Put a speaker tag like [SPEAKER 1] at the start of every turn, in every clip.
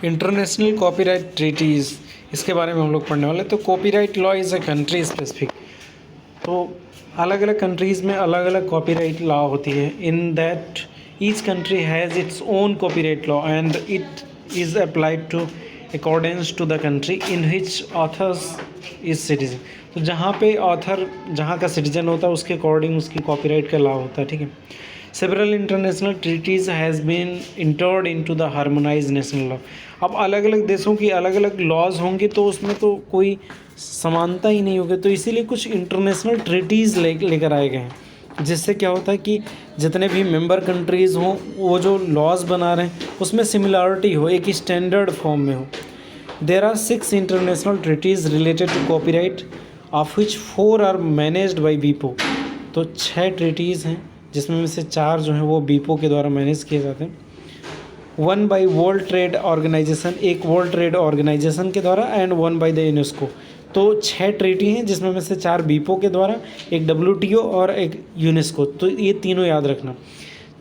[SPEAKER 1] International copyright treaties, इसके बारे में हम लोग पढ़ने वाले। तो copyright law is a country specific. तो अलग अलग कंट्रीज़ में अलग अलग कॉपीराइट लॉ होती है। In that each country has its own copyright law and it is applied to accordance to the country in which authors is citizen. तो जहाँ पे ऑथर जहाँ का सिटीजन होता है उसके अकॉर्डिंग उसकी कॉपीराइट का लॉ होता है, ठीक है। Several international treaties has been entered into the harmonized national law. अब अलग अलग देशों की अलग अलग लॉज होंगे तो उसमें तो कोई समानता ही नहीं होगी, तो इसीलिए कुछ इंटरनेशनल ट्रीटीज़ लेकर आए गए हैं, जिससे क्या होता है कि जितने भी मेंबर कंट्रीज़ हों वो जो लॉज बना रहे हैं उसमें सिमिलरिटी हो, एक स्टैंडर्ड फॉर्म में हो। There are 6 international treaties related to copyright of which 4 are managed by वीपो। तो 6 ट्रीटीज़ हैं जिसमें से 4 जो हैं वो वीपो के द्वारा मैनेज किए जाते हैं। 1 बाय वर्ल्ड ट्रेड ऑर्गेनाइजेशन, एक वर्ल्ड ट्रेड ऑर्गेनाइजेशन के द्वारा, एंड 1 बाय द यूनेस्को। तो 6 ट्रीटी हैं जिसमें में से 4 वीपो के द्वारा, एक WTO और एक यूनेस्को। तो ये तीनों याद रखना।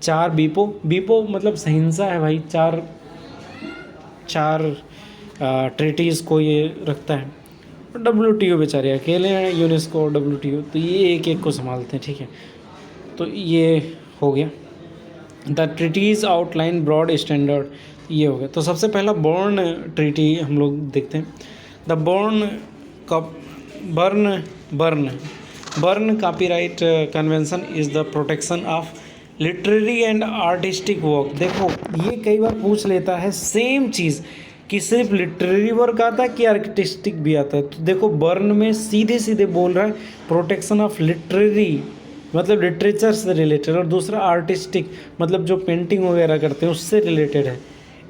[SPEAKER 1] 4 वीपो मतलब सहिंसा है भाई, चार ट्रीटीज़ को ये रखता है। WTO बेचारे अकेले हैं, यूनेस्को और WTO तो ये एक एक को संभालते हैं, ठीक है। तो ये हो गया। The treaties outline broad standard, ये हो गया। तो सबसे पहला बर्न ट्रीटी हम लोग देखते हैं। The burn copyright convention is the protection of literary and artistic work. देखो ये कई बार पूछ लेता है सेम चीज़ कि सिर्फ लिटरेरी वर्क आता है कि आर्टिस्टिक भी आता है। तो देखो बर्न में सीधे सीधे बोल रहा है प्रोटेक्शन ऑफ लिटरेरी मतलब लिटरेचर से रिलेटेड, और दूसरा आर्टिस्टिक मतलब जो पेंटिंग वगैरह करते हैं उससे रिलेटेड है।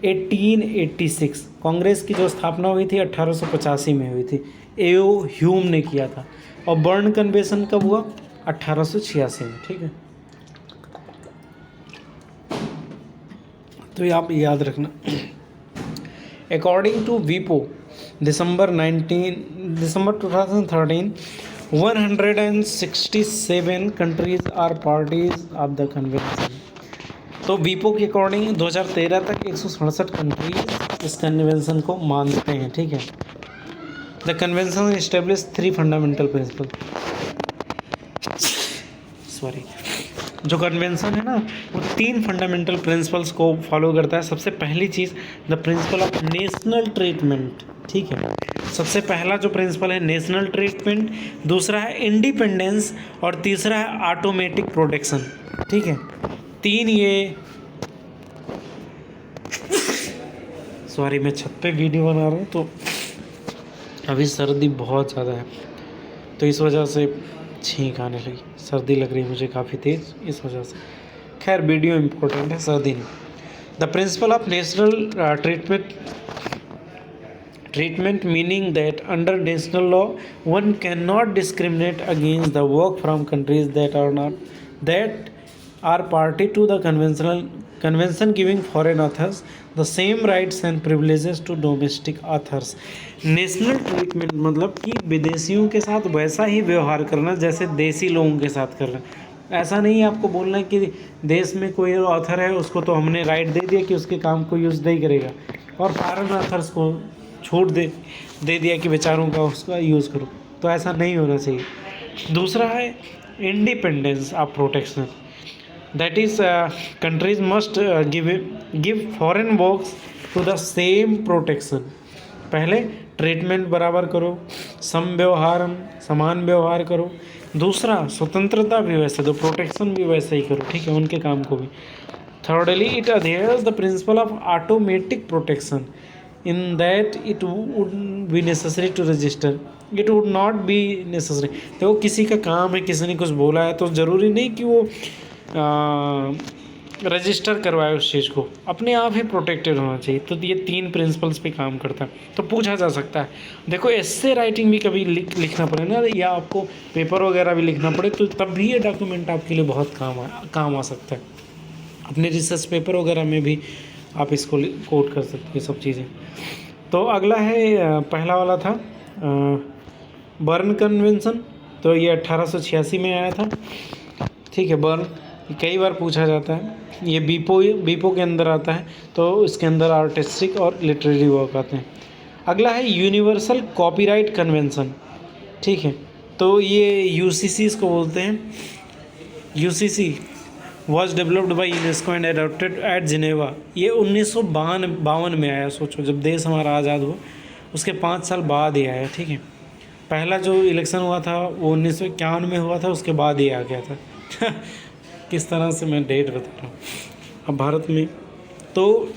[SPEAKER 1] 1886 कांग्रेस की जो स्थापना हुई थी 1885 में हुई थी, एओ ह्यूम ने किया था। और बर्न कन्वेंशन कब हुआ? 1886 में, ठीक है। तो ये आप याद रखना। अकॉर्डिंग टू वीपो December 2013 167 countries are parties of the convention. तो वीपो के अकॉर्डिंग 2013 तक 167 कंट्रीज इस कन्वेंशन को मानते हैं, ठीक है। The convention establish 3 fundamental principle. जो कन्वेंशन है ना वो 3 फंडामेंटल प्रिंसिपल्स को फॉलो करता है। सबसे पहली चीज़ the principle of national treatment, ठीक है। सबसे पहला जो प्रिंसिपल है नेशनल ट्रीटमेंट, दूसरा है इंडिपेंडेंस और तीसरा है ऑटोमेटिक प्रोटेक्शन, ठीक है। 3 ये मैं छत पे वीडियो बना रहा हूँ तो अभी सर्दी बहुत ज़्यादा है तो इस वजह से छींक आने लगी, सर्दी लग रही मुझे काफ़ी तेज़ इस वजह से। खैर वीडियो इम्पोर्टेंट है, सर्दी नहीं। The principle of national treatment meaning that under national law one cannot discriminate against the work from countries that are party to the convention giving foreign authors the same rights and privileges to domestic authors। National treatment मतलब कि विदेशियों के साथ वैसा ही व्यवहार करना जैसे देसी लोगों के साथ करना। ऐसा नहीं आपको बोलना है कि देश में कोई ऑथर है उसको तो हमने राइट दे दिया कि उसके काम को यूज़ नहीं करेगा और फॉरेन ऑथर्स को छूट दे दिया कि बेचारों का उसका यूज़ करो, तो ऐसा नहीं होना चाहिए। दूसरा है independence of protection, that is countries must give foreign works to the same protection. पहले ट्रीटमेंट बराबर करो, समान व्यवहार करो। दूसरा स्वतंत्रता भी वैसे दो, प्रोटेक्शन भी वैसे ही करो, ठीक है, उनके काम को भी। Thirdly it adheres the principle of automatic protection in that it would be necessary to register, it would not be necessary। देखो किसी का काम है, किसी ने कुछ बोला है तो ज़रूरी नहीं कि वो रजिस्टर करवाए उस चीज़ को, अपने आप ही प्रोटेक्टेड होना चाहिए। तो ये 3 प्रिंसिपल्स पे काम करता है। तो पूछा जा सकता है, देखो एस्से राइटिंग भी कभी लिखना पड़े ना, या आपको पेपर वगैरह भी लिखना पड़े तो तब भी ये डॉक्यूमेंट आपके लिए बहुत काम आ सकता है। अपने रिसर्च पेपर वगैरह में भी आप इसको कोट कर सकते हैं सब चीज़ें। तो अगला है पहला वाला था बर्न कन्वेंशन, तो ये 1886 में आया था, ठीक है। बर्न कई बार पूछा जाता है। ये बीपो के अंदर आता है, तो इसके अंदर आर्टिस्टिक और लिटरेरी वर्क आते हैं। अगला है यूनिवर्सल कॉपीराइट कन्वेंशन, ठीक है। तो ये यूसीसी इसको बोलते हैं। UCC was developed by UNESCO and adopted at Geneva. ये 1952 में आया। सोचो, जब देश हमारा आज़ाद हुआ उसके 5 साल बाद ये आया, ठीक है। पहला जो इलेक्शन हुआ था वो 1951 में हुआ था, उसके बाद ये आ गया था। किस तरह से मैं डेट बता रहा हूँ। अब भारत में तो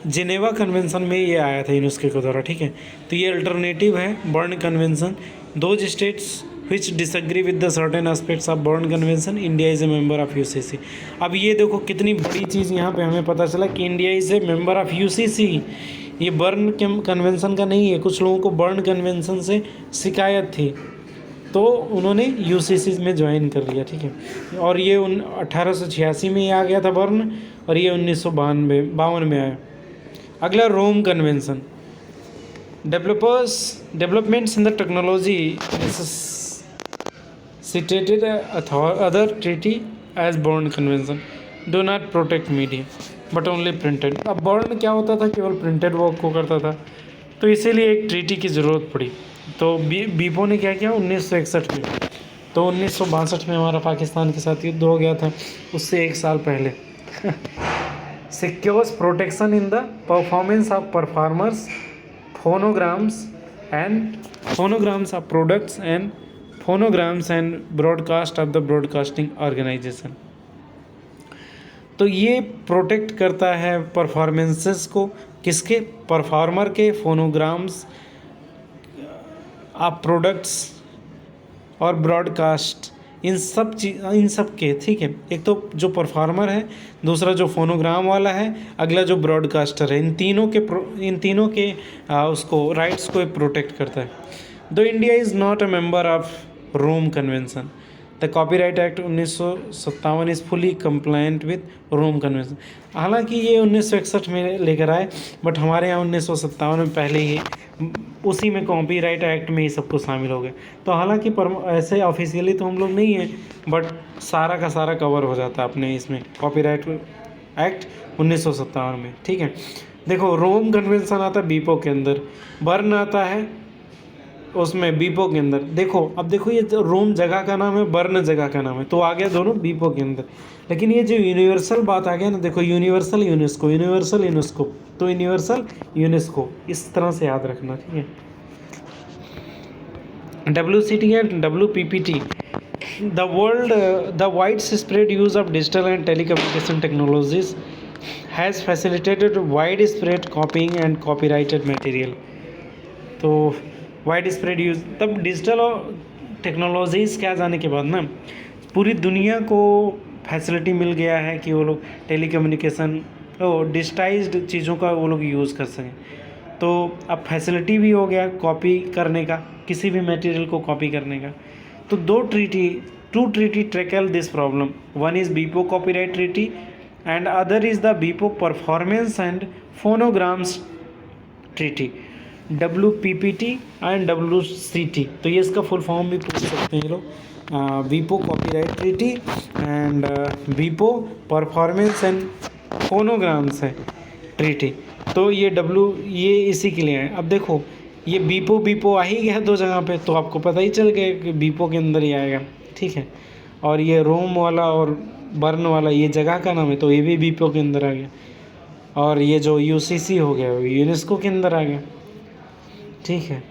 [SPEAKER 1] जिनेवा कन्वेंशन में ये आया था यूनेस्को के द्वारा, ठीक है। तो ये अल्टरनेटिव है burn convention. Those states which disagree with the certain aspects of burn convention, India is a member of UCC. अब ये देखो कितनी बड़ी चीज़ यहाँ पे हमें पता चला कि India is a member of UCC. ये बर्न कन्वेंशन का नहीं है। कुछ लोगों को बर्न कन्वेंशन से शिकायत थी, तो उन्होंने यूसीसी में ज्वाइन कर लिया, ठीक है। और ये 1886 में आ गया था बर्न, और ये 1952 में आया। अगला Rome convention. Developments in the technology necessitated other treaty as Berne Convention do not protect media but only printed। अब बर्न क्या होता था, केवल प्रिंटेड वर्क को करता था, तो इसीलिए एक ट्रीटी की ज़रूरत पड़ी। तो बीपो ने क्या किया 1961 में। तो 1962 में हमारा पाकिस्तान के साथ युद्ध हो गया था, उससे 1 साल पहले। Secures protection in the performance of performers, phonograms of products and phonograms and broadcast of the broadcasting organization. तो ये प्रोटेक्ट करता है परफॉर्मेंसेस को, किसके? परफॉर्मर के, फोनोग्राम्स ऑफ प्रोडक्ट्स और ब्रॉडकास्ट, इन सब के, ठीक है। एक तो जो परफॉर्मर है, दूसरा जो फोनोग्राम वाला है, अगला जो ब्रॉडकास्टर है, इन तीनों के उसको राइट्स को प्रोटेक्ट करता है। Though India is not a member of Rome convention, the copyright act 1957 is fully compliant with Rome convention. हालांकि ये 1961 में लेकर आए, बट हमारे यहाँ 1957 में पहले ही उसी में कॉपीराइट एक्ट में ही सब कुछ शामिल हो गया। तो हालांकि ऐसे ऑफिशियली तो हम लोग नहीं हैं, बट सारा का सारा कवर हो जाता है अपने इसमें कॉपीराइट एक्ट 1957 में, ठीक है। देखो, रोम कन्वेंशन आता है बीपो के अंदर, बर्न आता है उसमें बीपो के अंदर। देखो, अब देखो, ये रोम जगह का नाम है, बर्न जगह का नाम है, तो आ गया दोनों बीपो के अंदर। लेकिन ये जो यूनिवर्सल बात आ गया ना, देखो, यूनिवर्सल यूनेस्को, तो यूनिवर्सल यूनेस्को, इस तरह से याद रखना, ठीक है। WCT and WPPT, the widespread use of digital and telecommunication technologies has facilitated widespread copying and copyrighted material। तो वाइड स्प्रेड यूज़, तब डिजिटल और टेक्नोलॉजीज़ के आ जाने के बाद ना पूरी दुनिया को फैसिलिटी मिल गया है कि वो लोग टेलीकम्युनिकेशन और डिजिटाइज्ड चीज़ों का वो लोग यूज़ कर सकें। तो अब फैसिलिटी भी हो गया कॉपी करने का, किसी भी मटेरियल को कॉपी करने का। तो to treaty tackle this problem. One is बीपो copyright treaty and other is the बीपो performance and phonograms treaty, WPPT and WCT। तो ये इसका फुल फॉर्म भी पूछ सकते हैं ये लोग, बीपो copyright treaty and बीपो performance and phonograms है ट्रीटी। तो ये इसी के लिए है। अब देखो, ये बीपो आ ही गया 2 जगह पे, तो आपको पता ही चल गया कि बीपो के अंदर ही आएगा, ठीक है। और ये रोम वाला और बर्न वाला ये जगह का नाम है, तो ये भी बीपो के अंदर आ गया। और ये जो UCC हो गया वो यूनेस्को के अंदर आ गया, ठीक है।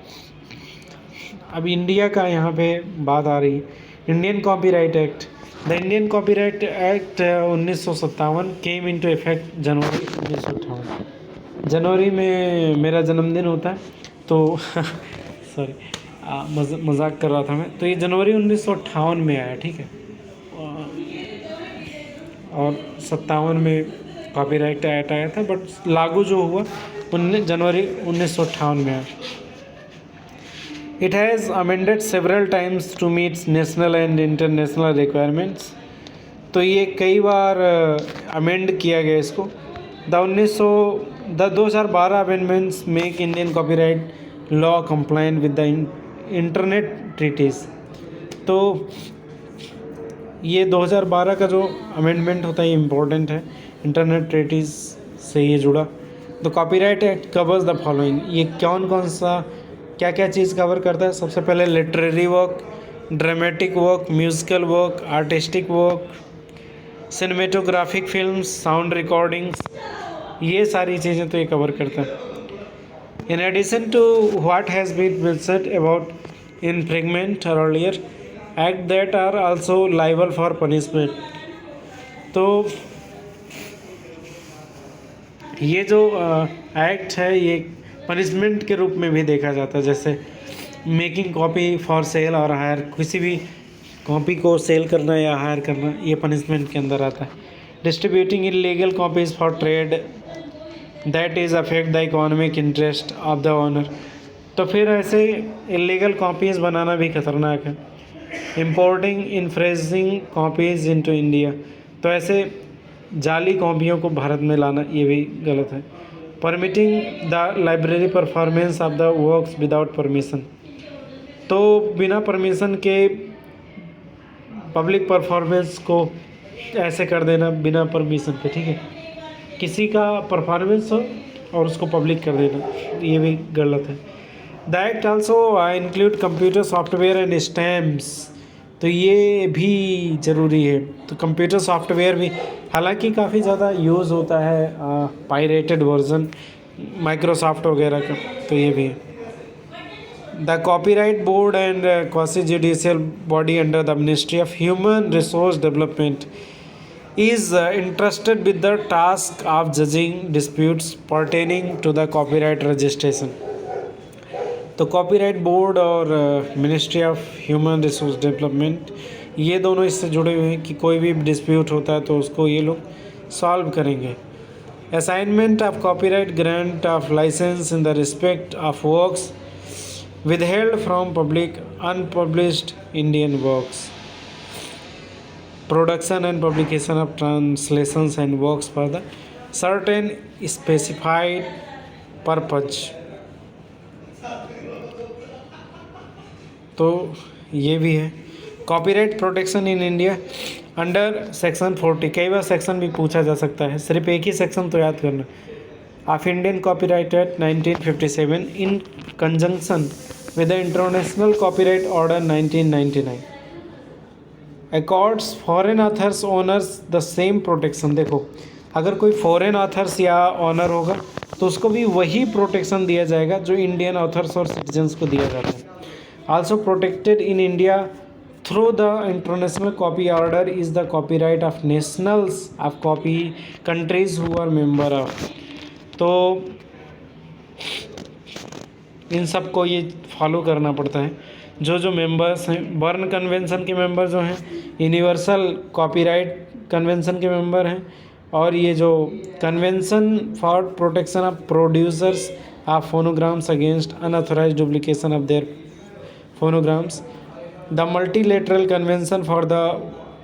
[SPEAKER 1] अब इंडिया का यहाँ पे बात आ रही है, Indian copyright act. The Indian copyright act 1957 came into effect January 1958। जनवरी में मेरा जन्मदिन होता है, तो सॉरी, मजाक कर रहा था मैं। तो ये जनवरी 1958 में आया, ठीक है। और 57 में कॉपीराइट एक्ट आया था, बट लागू जो हुआ जनवरी 1958 में आया। It has amended several times to meet national and international requirements। तो ये कई बार अमेंड किया गया इसको। The 2012 amendments make Indian copyright law compliant with the internet treaties. तो ये 2012 का जो अमेंडमेंट होता है ये इम्पोर्टेंट है, इंटरनेट ट्रीटीज़ से ये जुड़ा। The copyright act covers the following, ये कौन कौन सा क्या क्या चीज़ कवर करता है? सबसे पहले literary work, dramatic work, musical work, artistic work, cinematographic films, sound recordings, ये सारी चीज़ें तो ये कवर करता है। In addition to what has been said about infringement earlier, act that are also liable for punishment. तो ये जो एक्ट है ये पनिशमेंट के रूप में भी देखा जाता है, जैसे मेकिंग कॉपी फॉर सेल और हायर, किसी भी कॉपी को सेल करना या हायर करना ये पनिशमेंट के अंदर आता है। Distributing illegal copies for trade that is affect the economic interest of the owner. तो फिर ऐसे इलीगल कॉपीज़ बनाना भी खतरनाक है। इम्पोर्टिंग इन्फ्रेजिंग कॉपीज़ इनटू इंडिया, तो ऐसे जाली कॉपियों को भारत में लाना ये भी गलत है। Permitting the library performance of the works without permission, तो बिना परमिशन के पब्लिक परफॉर्मेंस को ऐसे कर देना बिना परमिशन के, ठीक है, किसी का परफॉर्मेंस हो और उसको पब्लिक कर देना, ये भी गलत है। The act also include computer software and stamps, तो ये भी ज़रूरी है। तो कंप्यूटर सॉफ्टवेयर भी हालांकि काफ़ी ज़्यादा यूज़ होता है पायरेटेड वर्जन माइक्रोसॉफ्ट वगैरह का, तो ये भी है। The copyright board and quasi judicial body under the ministry of human resource development is entrusted with the task of judging disputes pertaining to the copyright registration. तो copyright board और ministry of human resource development ये दोनों इससे जुड़े हुए हैं कि कोई भी डिस्प्यूट होता है तो उसको ये लोग सॉल्व करेंगे। Assignment of copyright grant of license in the respect of works withheld from public unpublished Indian works, production and publication of translations and works for the certain specified purpose। तो ये भी है। Copyright protection in India under section 40, कई बार section भी पूछा जा सकता है, सिर्फ एक ही सेक्शन तो याद करना, of Indian copyright act 1957 in conjunction with the international copyright order 1999 accords foreign authors owners the same protection. देखो अगर कोई फॉरेन ऑथर्स या ऑनर होगा तो उसको भी वही प्रोटेक्शन दिया जाएगा जो इंडियन ऑथर्स और सिटीजन्स को दिया जाता है। Also protected in India through the international copy order is the copyright of nationals of copy countries who are member of. तो इन सब को ये फॉलो करना पड़ता है। जो मेंबर्स हैं, बर्न कन्वेंशन के मेंबर जो हैं, यूनिवर्सल कॉपीराइट कन्वेंशन के मेंबर हैं, और ये जो convention for protection of producers of phonograms against unauthorized duplication of their phonograms, the multilateral convention for the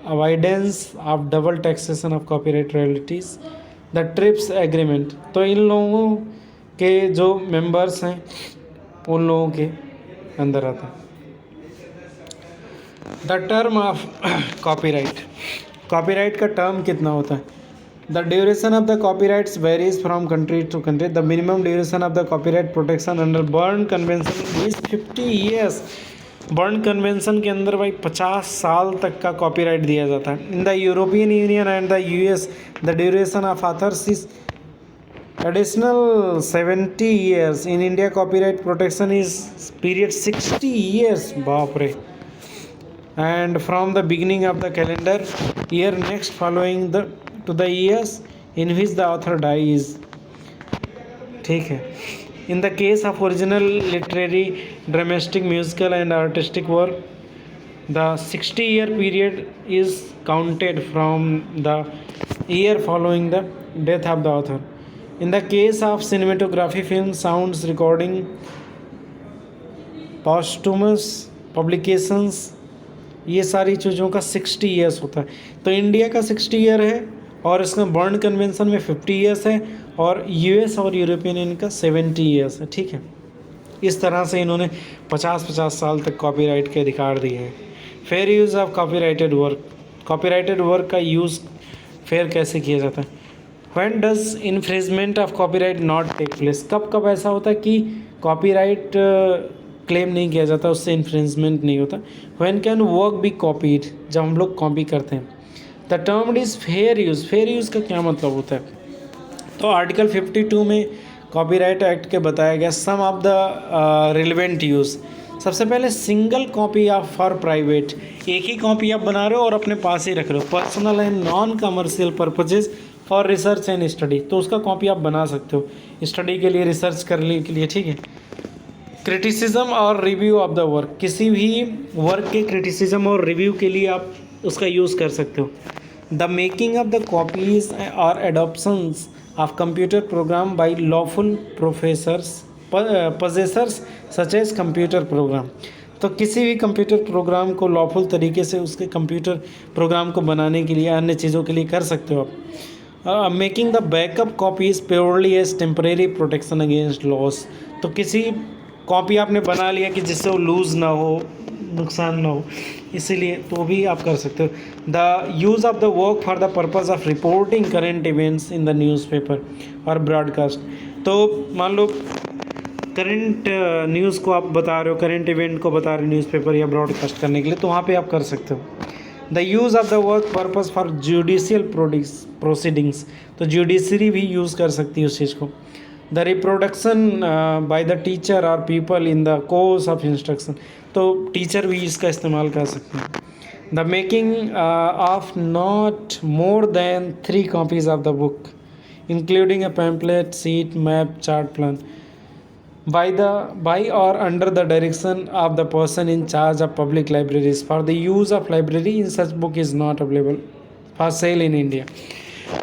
[SPEAKER 1] avoidance of double taxation of copyright royalties, the TRIPS agreement. तो इन लोगों के जो मेंबर्स हैं उन लोगों के अंदर आता है। The term of copyright, copyright का टर्म कितना होता है? The duration of the copyrights varies from country to country. The minimum duration of the copyright protection under Berne convention is 50 years. Berne convention के अंदर भाई 50 साल तक का कॉपीराइट दिया जाता है। In the European union and the US the duration of authors is additional 70 years. In India copyright protection is period 60 years, बाप रे, and from the beginning of the calendar year next following the to the years in which the author dies, ठीक है। In the case of original literary, dramatic, musical and artistic work, the 60-year period is counted from the year following the death of the author. In the case of cinematography, film, sounds, recording, posthumous publications, ये सारी चीज़ों का 60 years होता है। तो India का 60 year है और इसमें बर्न कन्वेंशन में 50 ईयर्स है और यूएस और यूरोपियन यूनियन का 70 ईयर्स है, ठीक है। इस तरह से इन्होंने 50-50 साल तक कॉपीराइट के अधिकार दिए हैं। Fair use of copyrighted work, copyrighted work का यूज़ फेयर कैसे किया जाता है। When does infringement of copyright not take place, कब कब ऐसा होता है कि कॉपीराइट क्लेम नहीं किया जाता, उससे इन्फ्रिंजमेंट नहीं होता। When can work be copied, जब हम लोग कॉपी करते हैं। The term is fair use, fair use का क्या मतलब होता है। तो आर्टिकल 52 में कॉपीराइट एक्ट के बताया गया सम ऑफ द रिलेवेंट यूज़। सबसे पहले single copy of for private, एक ही कॉपी आप बना रहे हो और अपने पास ही रख रहे हो। Personal and non commercial purposes for research and study, तो उसका कॉपी आप बना सकते हो स्टडी के लिए, रिसर्च करने के लिए, ठीक है। क्रिटिसिज्म और रिव्यू ऑफ द वर्क, किसी भी वर्क के क्रिटिसिज्म और रिव्यू के लिए आप उसका यूज़ कर सकते हो। The making of the copies और adaptations of computer program by lawful professors possessors such as computer program, तो किसी भी कंप्यूटर प्रोग्राम को लॉफुल तरीके से उसके कंप्यूटर प्रोग्राम को बनाने के लिए, अन्य चीज़ों के लिए कर सकते हो आप। Making the backup copies purely as temporary protection against loss, तो किसी कॉपी आपने बना लिया कि जिससे वो लूज़ ना हो, नुकसान ना हो, इसीलिए तो भी आप कर सकते हो। The use of the work for the purpose of reporting current events in the newspaper और ब्रॉडकास्ट, तो मान लो करंट न्यूज़ को आप बता रहे हो, करंट इवेंट को बता रहे हो न्यूज़पेपर या ब्रॉडकास्ट करने के लिए, तो वहाँ पे आप कर सकते हो। The use of the work purpose for judicial proceedings, तो जुडिशरी भी यूज़ कर सकती है उस चीज़ को। The reproduction by the teacher और people in the course of instruction, तो टीचर भी इसका इस्तेमाल कर सकते हैं। The making of not more than 3 copies of the book including a pamphlet, sheet, map, chart, plan by or under the direction of the person in charge of public libraries for the use of library in such book is not available for sale in India।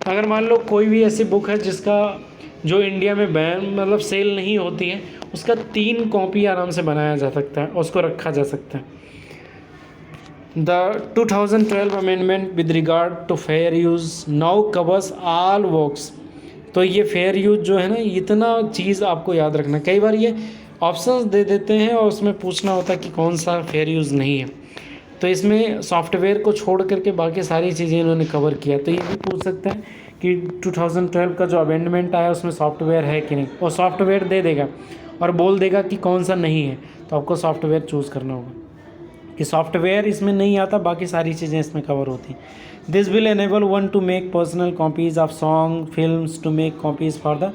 [SPEAKER 1] अगर मान लो कोई भी ऐसी book है जिसका जो India में बैन मतलब सेल नहीं होती है, उसका 3 कॉपी आराम से बनाया जा सकता है, उसको रखा जा सकता है। The 2012 amendment with regard to fair use now covers all works, तो ये फेयर यूज जो है ना, इतना चीज़ आपको याद रखना। कई बार ये ऑप्शंस दे देते हैं और उसमें पूछना होता है कि कौन सा फेयर यूज़ नहीं है, तो इसमें सॉफ्टवेयर को छोड़ करके बाकी सारी चीज़ें इन्होंने कवर किया। तो ये भी पूछ सकते हैं कि 2012 का जो अमेंडमेंट आया उसमें सॉफ्टवेयर है कि नहीं, और सॉफ्टवेयर दे देगा और बोल देगा कि कौन सा नहीं है, तो आपको सॉफ्टवेयर चूज़ करना होगा कि सॉफ्टवेयर इसमें नहीं आता, बाकी सारी चीज़ें इसमें कवर होती हैं। This will enable one to make personal copies of song films, to make copies for the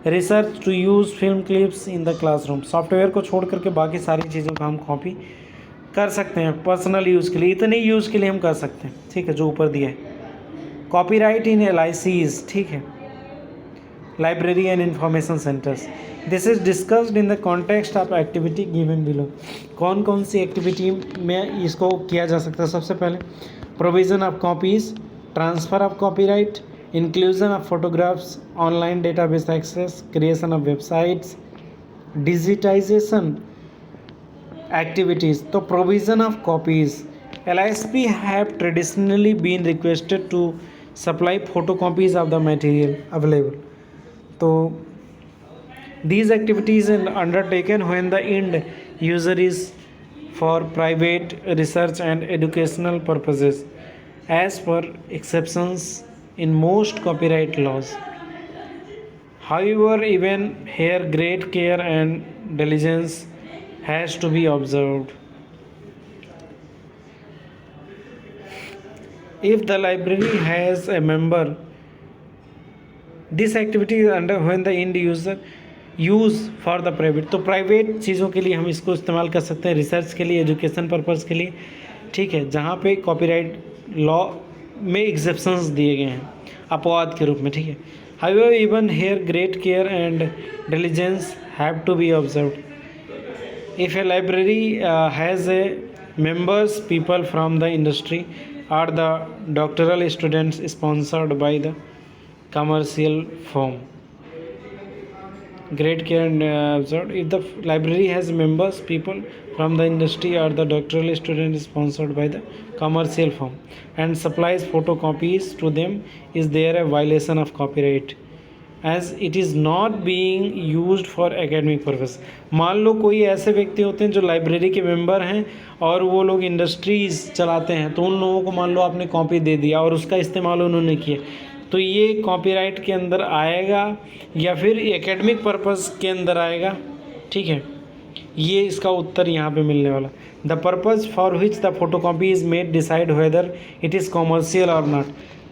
[SPEAKER 1] research, to use film clips in the classroom. Software को छोड़ करके बाकी सारी चीज़ों का हम कॉपी कर सकते हैं पर्सनल यूज़ के लिए, इतने यूज़ के लिए हम कर सकते हैं, ठीक है, जो ऊपर दिया है। कॉपीराइट इन LICs, ठीक है, library and information centres. This is discussed in the context of activity given below. कौन कौन सी एक्टिविटी में इसको किया जा सकता है। सबसे पहले provision of copies, transfer of copyright, inclusion of photographs, online database access, creation of websites, digitization activities। तो provision of copies, LISP have traditionally been requested to supply photocopies of the material available। तो these activities are undertaken when the end user is for private research and educational purposes as per exceptions in most copyright laws। However, even here great care and diligence has to be observed। If the library has a member, this activity is under when the end user use for the private, तो private चीज़ों के लिए हम इसको इस्तेमाल कर सकते हैं, रिसर्च के लिए, एजुकेशन पर्पज़ के लिए, ठीक है, जहाँ पे कॉपीराइट लॉ में एग्जेप्शंस दिए गए हैं अपवाद के रूप में, ठीक है। However, even here great care and diligence have to be observed। If a library has a members people from the industry or the doctoral students sponsored by the commercial firm, great care and observed। If the library has members people from the industry or the doctoral student sponsored by the commercial firm and supplies photocopies to them, is there a violation of copyright as it is not being used for academic purpose. मान लो कोई ऐसे व्यक्ति होते हैं जो library के member हैं और वो लोग इंडस्ट्रीज़ चलाते हैं, तो उन लोगों को मान लो आपने कॉपी दे दिया और उसका इस्तेमाल उन्होंने किया, तो ये कॉपीराइट के अंदर आएगा या फिर एकेडमिक पर्पस के अंदर आएगा? ठीक है, ये इसका उत्तर यहाँ पे मिलने वाला। The purpose for which the photocopy is made decide whether it is commercial और नॉट।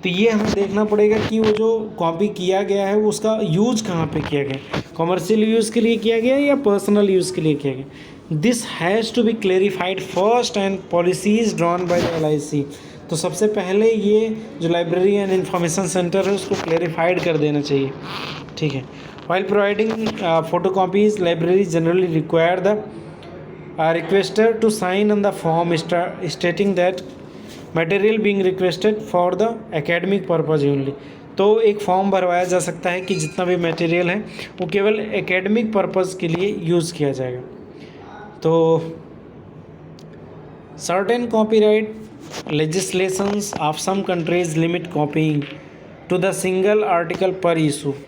[SPEAKER 1] तो ये हमें देखना पड़ेगा कि वो जो कॉपी किया गया है उसका यूज़ कहाँ पे किया गया, कॉमर्शियल यूज़ के लिए किया गया या पर्सनल यूज़ के लिए किया गया। This has to be clarified first and policies drawn by the LIC। तो सबसे पहले ये जो लाइब्रेरी एंड इंफॉर्मेशन सेंटर है उसको क्लेरिफाइड कर देना चाहिए। ठीक है, while providing photocopies, libraries generally require the requester to sign on the form stating that material being requested for the academic purpose only। तो एक फॉर्म भरवाया जा सकता है कि जितना भी मटेरियल है वो केवल एकेडमिक पर्पज़ के लिए यूज़ किया जाएगा। तो certain copyright legislations of some countries limit copying to the single article per issue।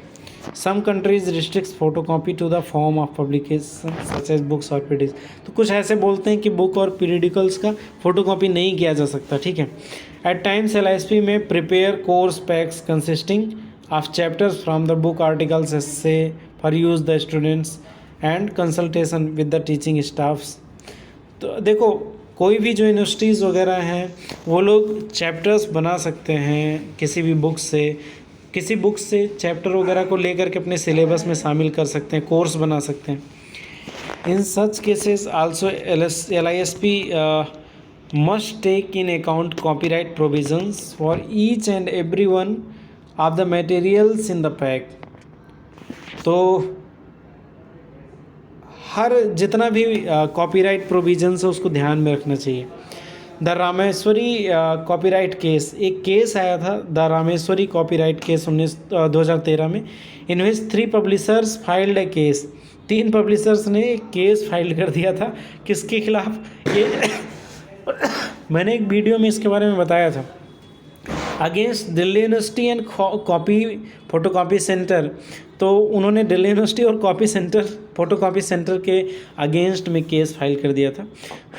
[SPEAKER 1] Some countries restricts photocopy to the form of publication such as books or PDs। तो कुछ ऐसे बोलते हैं कि बुक और पीरियडिकल्स का फोटोकॉपी नहीं किया जा सकता। ठीक है, एट टाइम्स LISP में prepare course PACS consisting of chapters from the book articles essay for use the students and consultation with the teaching staffs. तो देखो, कोई भी जो यूनिवर्सिटीज़ वगैरह हैं वो लोग चैप्टर्स बना सकते हैं किसी भी बुक से, किसी बुक से चैप्टर वगैरह को लेकर के अपने सिलेबस में शामिल कर सकते हैं, कोर्स बना सकते हैं। In such cases also LISP must take in account copyright provisions for each and every one of the materials in the pack. तो हर जितना भी कॉपीराइट प्रोविजंस है उसको ध्यान में रखना चाहिए। द रामेश्वरी कॉपीराइट केस, एक केस आया था द रामेश्वरी कॉपीराइट केस 2013 में, इन विच 3 पब्लिशर्स फाइल्ड ए केस। 3 पब्लिशर्स ने एक केस फाइल कर दिया था, किसके खिलाफ? ये मैंने एक वीडियो में इसके बारे में बताया था, against Delhi university and copy photocopy centre. तो उन्होंने दिल्ली यूनिवर्सिटी और कॉपी सेंटर फोटोकॉपी सेंटर के अगेंस्ट में केस फाइल कर दिया था,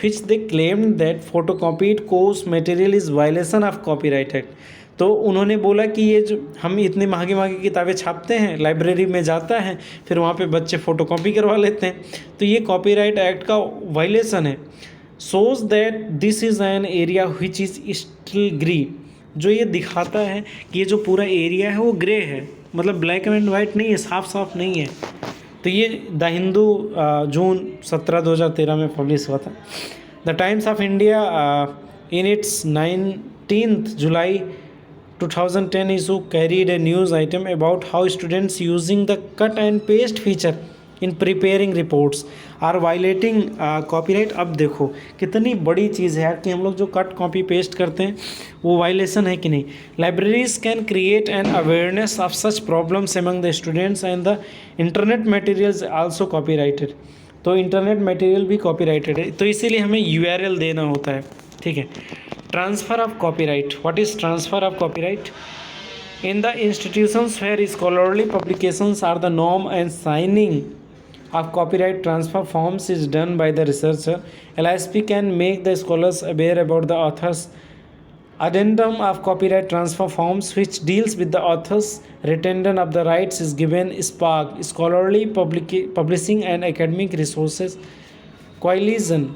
[SPEAKER 1] which they claimed that photocopied course material is violation of copyright act. तो उन्होंने बोला कि ये जो हम इतनी महंगी महंगी किताबें छापते हैं, लाइब्रेरी में जाता है, फिर वहाँ पे बच्चे फ़ोटोकॉपी करवा लेते हैं, तो ये कॉपीराइट एक्ट का वायलेशन है। Shows that this is an area which is still grey. जो ये दिखाता है कि ये जो पूरा एरिया है वो ग्रे है, मतलब ब्लैक एंड वाइट नहीं है, साफ साफ नहीं है। तो ये द हिंदू जून 17 2013 में पब्लिश हुआ था। The times of India in its 19 July 2010 issue carried a news item about how students using the cut and paste feature in preparing reports are violating copyright। अब देखो कितनी बड़ी चीज़ है यार कि हम लोग जो कट कॉपी पेस्ट करते हैं वो वायलेशन है कि नहीं। Libraries can create an awareness of such problems among the students and the internet materials also copyrighted. तो इंटरनेट मटेरियल भी कॉपीराइटेड है, तो इसीलिए हमें URL देना होता है। ठीक है, transfer of copyright. What is transfer of copyright? In the institutions where scholarly publications are the norm and signing of copyright transfer forms is done by the researcher, LISP can make the scholars aware about the author's addendum of copyright transfer forms which deals with the author's retention of the rights is given SPARC, Scholarly Publishing and Academic Resources Coalition,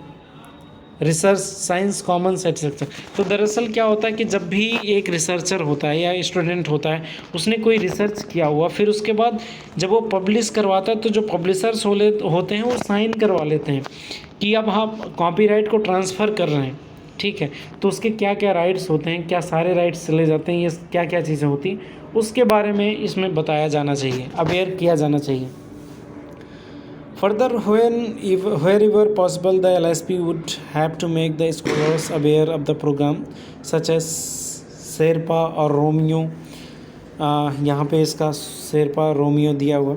[SPEAKER 1] research science Commons etcetera. तो दरअसल क्या होता है कि जब भी एक researcher होता है या स्टूडेंट होता है, उसने कोई रिसर्च किया हुआ, फिर उसके बाद जब वो पब्लिश करवाता है तो जो पब्लिशर्स होते हैं वो साइन करवा लेते हैं कि अब आप कॉपीराइट को ट्रांसफ़र कर रहे हैं। ठीक है, तो उसके क्या क्या राइट्स होते हैं, क्या सारे राइट्स चले जाते हैं, ये क्या क्या चीज़ें होती हैं, उसके बारे में इसमें बताया जाना चाहिए, अवेयर किया जाना चाहिए। Further, wherever possible, the LISP would have to make the scholars aware of the program, such as Sherpa और रोमियो। यहाँ पे इसका शेरपा रोमियो दिया हुआ,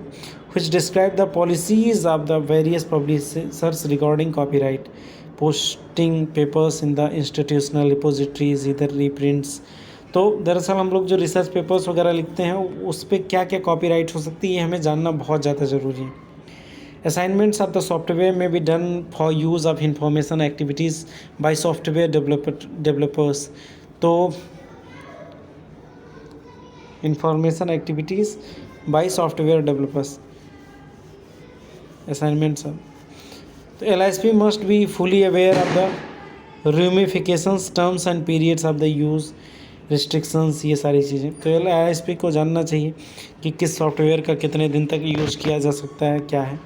[SPEAKER 1] which describe the policies of the various publishers regarding copyright, posting papers in the institutional repositories, either reprints। तो दरअसल हम लोग जो रिसर्च पेपर्स वगैरह लिखते हैं उस पर क्या क्या कॉपीराइट हो सकती है ये हमें जानना बहुत ज़्यादा ज़रूरी है। Assignments of the software may be done for use of information activities by software developers. तो information activities by software developers assignments. तो LISP must be fully aware of the ramifications terms and periods of the use restrictions, ये सारी चीज़ें। तो LISP को जानना चाहिए कि किस सॉफ्टवेयर का कितने दिन तक यूज़ किया जा सकता है, क्या है।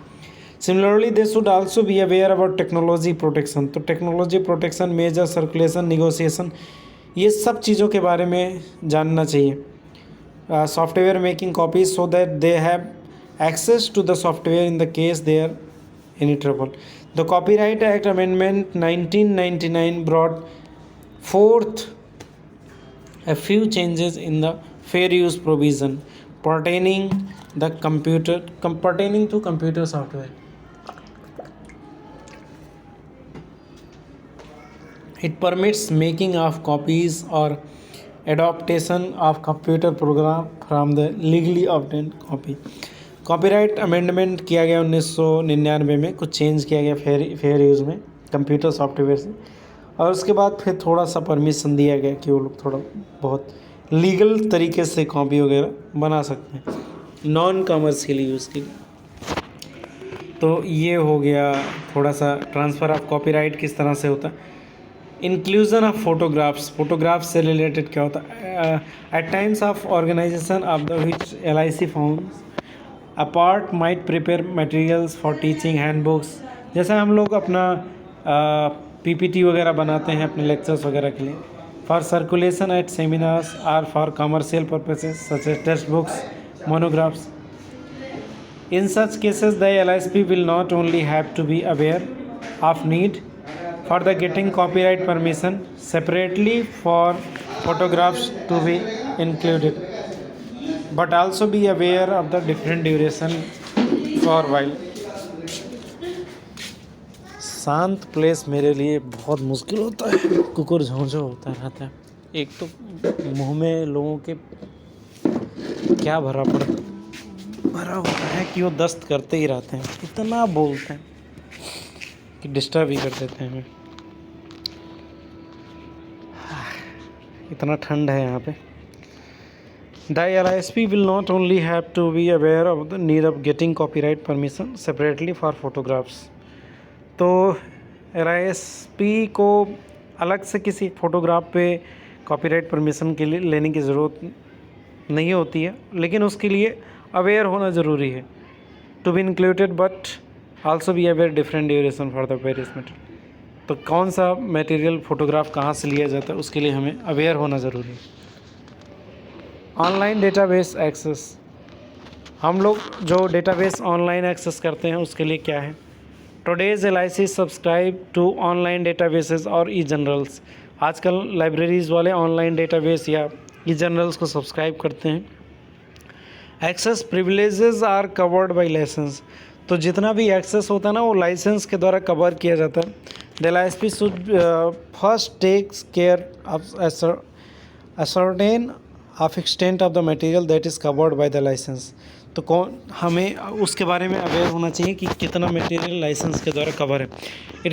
[SPEAKER 1] Similarly they should also be aware about technology protection. तो technology protection, major circulation, negotiation, ये सब चीज़ों के बारे में जानना चाहिए। Software making copies so that they have access to the software in the case they are any trouble. The Copyright Act Amendment 1999 brought forth a few changes in the fair use provision pertaining to computer software. It permits making of copies or adaptation of computer program from the legally obtained copy. Copyright amendment किया गया 1999 में, कुछ change किया गया fair use में computer software से, और उसके बाद फिर थोड़ा सा परमिशन दिया गया कि वो लोग थोड़ा बहुत लीगल तरीके से कॉपी वगैरह बना सकते हैं नॉन कमर्शियल यूज़ के लिए। तो ये हो गया थोड़ा सा ट्रांसफ़र ऑफ कॉपीराइट किस तरह से होता है। इंक्लूजन ऑफ फोटोग्राफ्स से रिलेटेड क्या होता है। At times of organization of the which LIC founds a part might prepare materials for teaching handbooks. जैसे हम लोग अपना PPT वगैरह बनाते हैं अपने लेक्चर्स वगैरह के लिए, for circulation at seminars are for commercial purposes such as text books, monographs. In such cases the LISP will not only have to be aware of need for the getting copyright permission separately for photographs to be included, but also be aware of the different duration for while। शांत place मेरे लिए बहुत मुश्किल होता है, कुकुर झोंझो होता रहता है। एक तो मुंह में लोगों के क्या भरा होता है कि वो दस्त करते ही रहते हैं, इतना बोलते हैं कि डिस्टर्ब ही कर देते हैं हमें। इतना ठंड है यहाँ पे। The LISP will not only have to be aware of the need of getting copyright permission separately for photographs। तो LISP को अलग से किसी फोटोग्राफ पे कॉपीराइट परमिशन के लिए लेने की ज़रूरत नहीं होती है, लेकिन उसके लिए अवेयर होना ज़रूरी है। To be included but also be aware different duration for the various material. तो कौन सा मटेरियल फ़ोटोग्राफ कहाँ से लिया जाता है उसके लिए हमें अवेयर होना ज़रूरी है। ऑनलाइन डेटाबेस एक्सेस, हम लोग जो डेटाबेस ऑनलाइन एक्सेस करते हैं उसके लिए क्या है। Today's LIC subscribe to online databases और ई जनरल्स। आजकल लाइब्रेरीज़ वाले ऑनलाइन डेटाबेस या ई जनरल्स को सब्सक्राइब करते हैं। Access privileges are covered by license. तो जितना भी एक्सेस होता है ना वो लाइसेंस के द्वारा कवर किया जाता है। The LISP should first takes care of ascertain of extent of the material that is covered by the license. तो हमें उसके बारे में अवेयर होना चाहिए कि कितना मटेरियल लाइसेंस के द्वारा कवर है।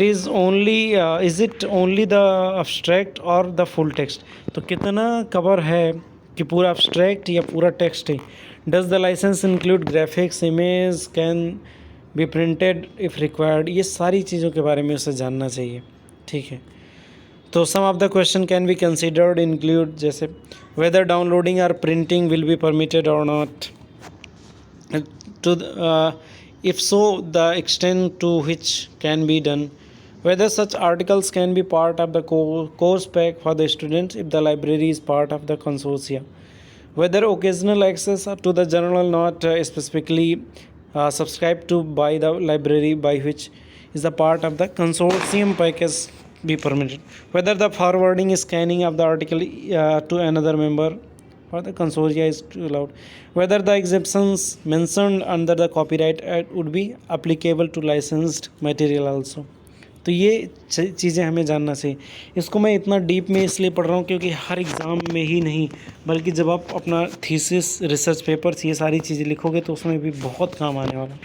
[SPEAKER 1] Is it only the abstract और द फुल टेक्स्ट। तो कितना कवर है कि पूरा अब्स्ट्रैक्ट या पूरा टेक्स्ट है। Does the license include graphics, image can be printed if required. ये सारी चीज़ों के बारे में उसे जानना चाहिए, ठीक है। तो some of the question can be considered include, जैसे वेदर डाउनलोडिंग और प्रिंटिंग विल बी परमिटेड और not, to if so the extent to which can be done, whether such articles can be part of the course pack for the students if the library is part of the consortia, whether occasional access to the journal not specifically subscribed to by the library by which is the part of the consortium package be permitted, whether the forwarding scanning of the article to another member for the consortia is allowed, whether the exemptions mentioned under the Copyright Act would be applicable to licensed material also। तो ये चीज़ें हमें जानना चाहिए। इसको मैं इतना deep में इसलिए पढ़ रहा हूँ क्योंकि हर एग्ज़ाम में ही नहीं बल्कि जब आप अपना थीसिस, रिसर्च पेपर्स, ये सारी चीज़ें लिखोगे तो उसमें भी बहुत काम आने वाला है।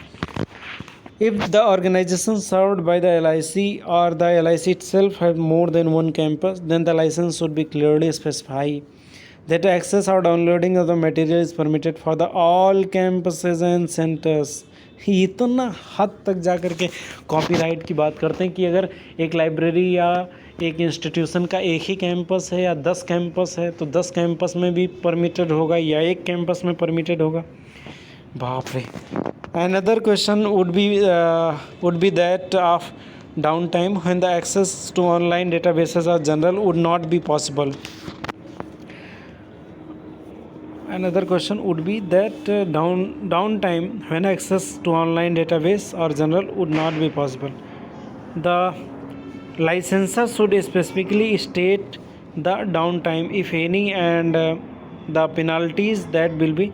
[SPEAKER 1] If the organization served by the LIC or the LIC itself have more than one campus, then the license should be clearly specify that access or downloading of the material is permitted for the all campuses and centers. इतना हद तक जा कर के copyright की बात करते हैं कि अगर एक लाइब्रेरी या एक इंस्टीट्यूशन का एक ही कैंपस है या 10 कैंपस है तो 10 कैंपस में भी परमिटेड होगा या एक कैंपस में परमिटेड होगा। बाप रे। Another question would be that of downtime when the access to online databases or general would not be possible. Another question would be that downtime when access to online database or general would not be possible. The licensor should specifically state the downtime, if any, and the penalties that will be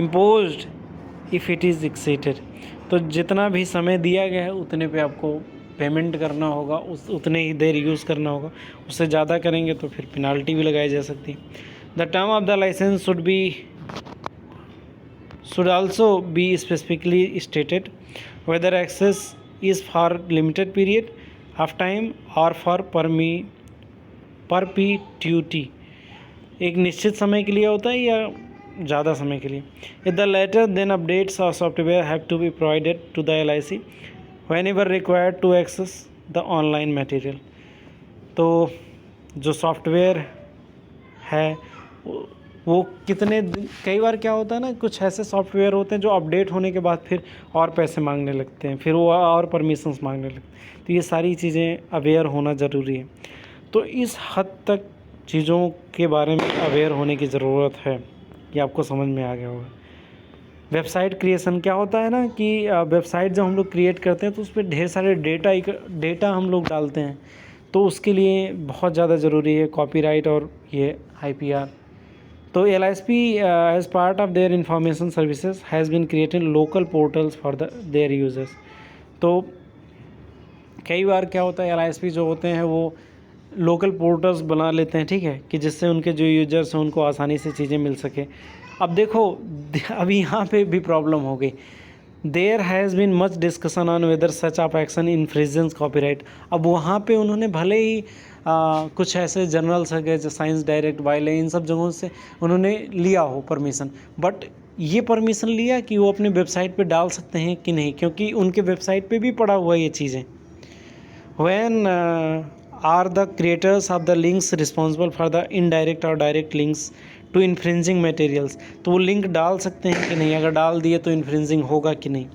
[SPEAKER 1] imposed if it is exceeded. तो जितना भी समय दिया गया है उतने पे आपको पेमेंट करना होगा, उतने ही देर यूज़ करना होगा। उससे ज़्यादा करेंगे तो फिर पेनाल्टी भी लगाई जा सकती है। The term of the license should also be specifically stated whether access is for limited period of time और फॉर परपीट्यूटी। एक निश्चित समय के लिए होता है या ज़्यादा समय के लिए। If the letter then updates और software have to be provided to the LIC whenever required to access the online material. तो जो सॉफ्टवेयर है वो कई बार क्या होता है ना, कुछ ऐसे सॉफ्टवेयर होते हैं जो अपडेट होने के बाद फिर और पैसे मांगने लगते हैं, फिर वो और परमिशंस मांगने लगते हैं। तो ये सारी चीज़ें अवेयर होना ज़रूरी है। तो इस हद तक चीज़ों के बारे में अवेयर होने की ज़रूरत है। ये आपको समझ में आ गया होगा। वेबसाइट क्रिएशन क्या होता है ना कि वेबसाइट जब हम लोग क्रिएट करते हैं तो उस पर ढेर सारे डेटा हम लोग डालते हैं, तो उसके लिए बहुत ज़्यादा ज़रूरी है कॉपीराइट और ये IPR। तो LISP as part of their information services has been created local portals for their users. तो कई बार क्या होता है LISP जो होते हैं वो लोकल पोर्टल्स बना लेते हैं, ठीक है, कि जिससे उनके जो यूजर्स हैं उनको आसानी से चीज़ें मिल सके। अब देखो अभी यहाँ पे भी प्रॉब्लम हो गई। There has been much discussion on whether such of action infringes copyright. अब वहाँ पे उन्होंने भले ही कुछ ऐसे जर्नल्स है जैसे साइंस डायरेक्ट, वाइले, इन सब जगहों से उन्होंने लिया हो परमिशन, बट ये परमिशन लिया कि वो अपने वेबसाइट पे डाल सकते हैं कि नहीं, क्योंकि उनके वेबसाइट पे भी पड़ा हुआ ये चीज़ें। When are the creators of the links responsible for the indirect और direct links to infringing materials. तो वो लिंक डाल सकते हैं कि नहीं, अगर डाल दिए तो इन्फ्रिंजिंग होगा कि नहीं।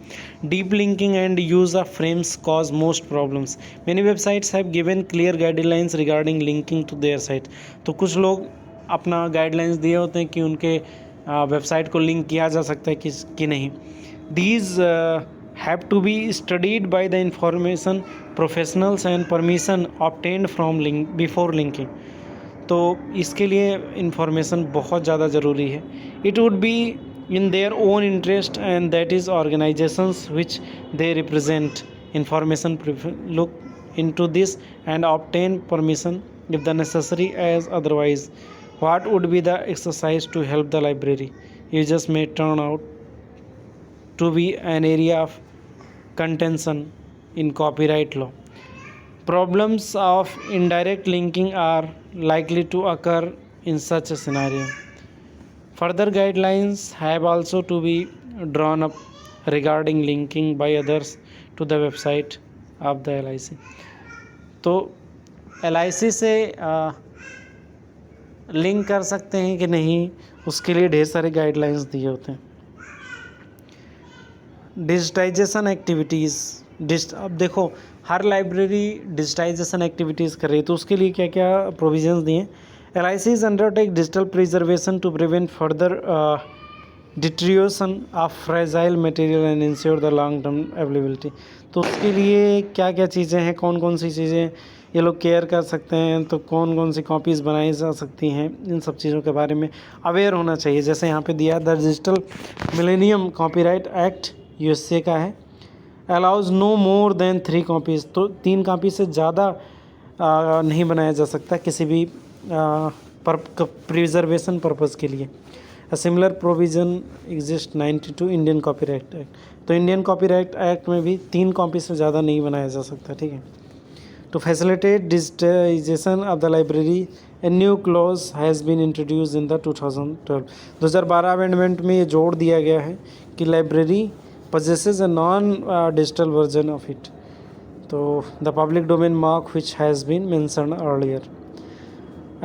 [SPEAKER 1] Deep linking and use of frames cause most problems. Many websites have given clear guidelines regarding linking to their site. तो कुछ लोग अपना गाइडलाइंस दिए होते हैं कि उनके वेबसाइट को लिंक किया जा सकता है कि नहीं। These have to be studied by the information professionals and permission obtained from before linking। तो इसके लिए इंफॉर्मेशन बहुत ज़्यादा ज़रूरी है। It would be in their own interest and that is organisations which they represent information look into this and obtain permission if the necessary as otherwise. What would be the exercise to help the library users में turn out to be an area of contention in copyright law. Problems of indirect linking are likely to occur in such a scenario. Further guidelines have also to be drawn up regarding linking by others to the website of the LIC। तो LIC से link कर सकते हैं कि नहीं, उसके लिए ढेर सारे गाइडलाइंस दिए होते हैं। डिजिटाइजेशन एक्टिविटीज़, अब देखो हर लाइब्रेरी डिजिटाइजेशन एक्टिविटीज़ कर रही है, तो उसके लिए क्या क्या प्रोविजंस दिए। LICs undertake digital preservation to prevent further deterioration of fragile material and ensure the long term availability। तो उसके लिए क्या क्या चीज़ें हैं, कौन कौन सी चीज़ें ये लोग केयर कर सकते हैं, तो कौन कौन सी कॉपीज़ बनाई जा सकती हैं, इन सब चीज़ों के बारे में अवेयर होना चाहिए। जैसे यहाँ पे दिया the digital millennium copyright act USA का है allows no more than 3 copies, तो 3 कॉपी से ज़्यादा नहीं बनाया जा सकता किसी भी प्रिजर्वेशन पर्पज़ के लिए। A similar provision exist 92 Indian copyright act, तो इंडियन कॉपीराइट एक्ट में भी 3 कॉपी से ज़्यादा नहीं बनाया जा सकता, ठीक है। To facilitate digitization of the library a new clause has been introduce in the 2012, 2012 amendment में ये जोड़ दिया गया है कि library possesses a non-digital version of it, so the public domain mark which has been mentioned earlier.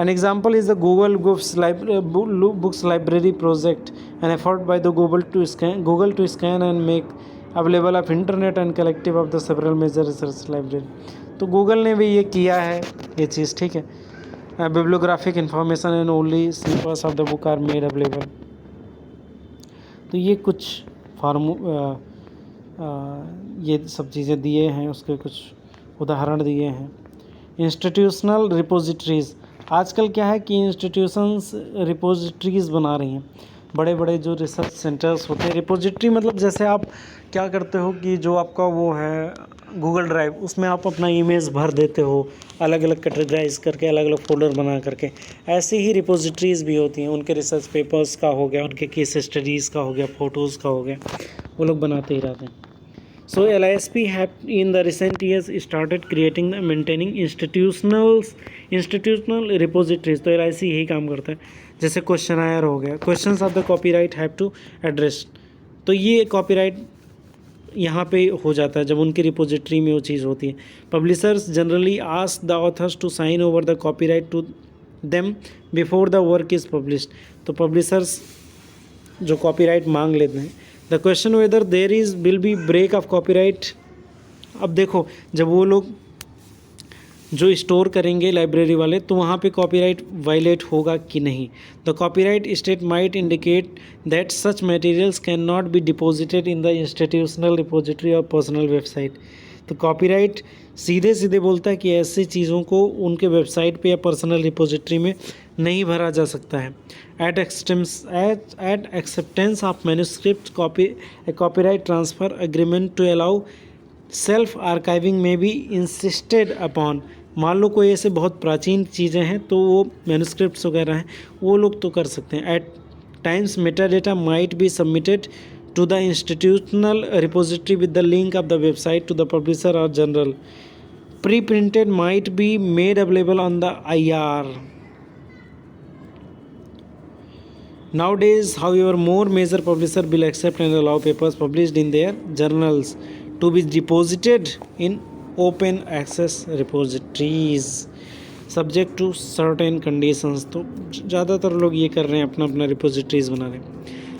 [SPEAKER 1] An example is the Google Books Library project, an effort by the Google to scan and make available of internet and collective of the several major research library. तो Google ने भी ये किया है ये चीज़, ठीक है। Bibliographic information and only snippets of the book are made available. तो ये कुछ ये सब चीज़ें दिए हैं, उसके कुछ उदाहरण दिए हैं। इंस्टीट्यूशनल रिपोजिटरीज़, आजकल क्या है कि इंस्टीट्यूशंस रिपोजिटरीज़ बना रही हैं, बड़े बड़े जो रिसर्च सेंटर्स होते हैं। रिपोजिटरी मतलब जैसे आप क्या करते हो कि जो आपका वो है गूगल ड्राइव, उसमें आप अपना इमेज भर देते हो अलग अलग कैटेगराइज करके, अलग अलग फोल्डर बना करके। ऐसी ही रिपोजिटरीज़ भी होती हैं, उनके रिसर्च पेपर्स का हो गया, उनके केस स्टडीज़ का हो गया, फ़ोटोज़ का हो गया, वो लोग बनाते ही रहते हैं। सो LISP have in the recent years started creating the maintaining institutional repositories. तो LIC यही काम करता है। जैसे क्वेश्चनायर हो गया, questions of the copyright have to address, तो ये कॉपीराइट यहाँ पे हो जाता है जब उनकी रिपोजिटरी में वो चीज़ होती है। Publishers generally ask the authors to sign over the copyright to them before the work is published, तो पब्लिशर्स जो कॉपीराइट मांग लेते हैं। The question whether there is will be break of copyright, अब देखो जब वो लोग जो स्टोर करेंगे लाइब्रेरी वाले, तो वहाँ पे कॉपीराइट वायलेट होगा कि नहीं। The copyright state might indicate that such materials can not be deposited in the institutional repository और पर्सनल वेबसाइट। तो कॉपीराइट सीधे सीधे बोलता है कि ऐसी चीज़ों को उनके वेबसाइट पे या पर्सनल रिपोजिटरी में नहीं भरा जा सकता है। At acceptance of manuscript copyright transfer agreement to allow self archiving में भी इंसिस्टेड अपॉन। मान लो कोई ऐसे बहुत प्राचीन चीज़ें हैं तो वो मैन्युस्क्रिप्ट्स वगैरह हैं, वो लोग तो कर सकते हैं। At times meta data might be submitted to the institutional repository with the link of the website to the publisher or journal. Pre-printed might be made available on the IR. Nowadays, however, more major publishers will accept and allow papers published in their journals to be deposited in open access repositories subject to certain conditions. तो ज़्यादातर लोग ये कर रहे हैं, अपना अपना repositories बना रहे हैं।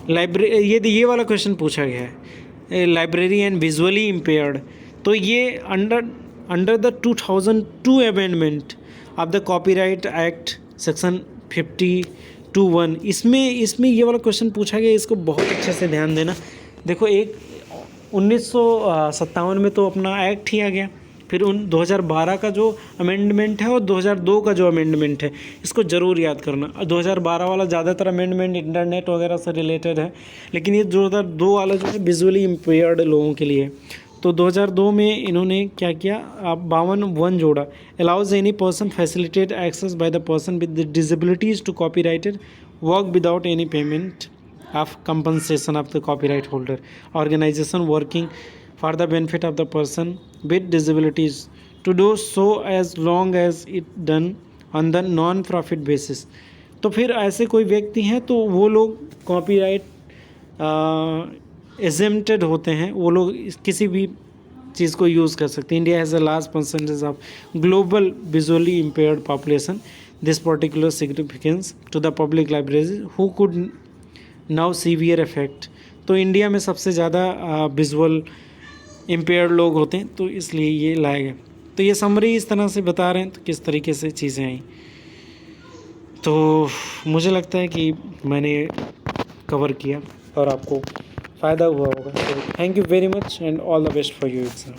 [SPEAKER 1] लाइब्रेरी, ये वाला क्वेश्चन पूछा गया है, लाइब्रेरी एंड विजुअली इम्पेयर्ड, तो ये under the 2002 amendment of the copyright act section 52(1), इसमें ये वाला क्वेश्चन पूछा गया। इसको बहुत अच्छे से ध्यान देना। देखो, एक 1957 में तो अपना एक्ट ही आ गया, फिर 2012 का जो अमेंडमेंट है और 2002 का जो अमेंडमेंट है, इसको ज़रूर याद करना। 2012 वाला ज़्यादातर अमेंडमेंट इंटरनेट वगैरह से रिलेटेड है, लेकिन ये 2002 वाला जो है विजुअली इम्पेयर्ड लोगों के लिए। तो 2002 में इन्होंने क्या किया, 52(1) जोड़ा। Allows any person facilitate access by the person with disabilities to copyrighted work without any payment of compensation of the copyright holder, organization working for the benefit of the person with disabilities to do so as long as it done on the non-profit basis। तो फिर ऐसे कोई व्यक्ति हैं तो वो लोग copyright exempted होते हैं, वो लोग किसी भी चीज़ को यूज़ कर सकते हैं। India has a large percentage of global visually impaired population, this particular significance to the public library who could now severe effect. तो इंडिया में सबसे ज़्यादा विजुअल इम्पेयर्ड लोग होते हैं, तो इसलिए ये लाए गए। तो ये समरी इस तरह से बता रहे हैं तो किस तरीके से चीज़ें आई। तो मुझे लगता है कि मैंने कवर किया और आपको फ़ायदा हुआ होगा। तो thank you very much and all the best for you exam.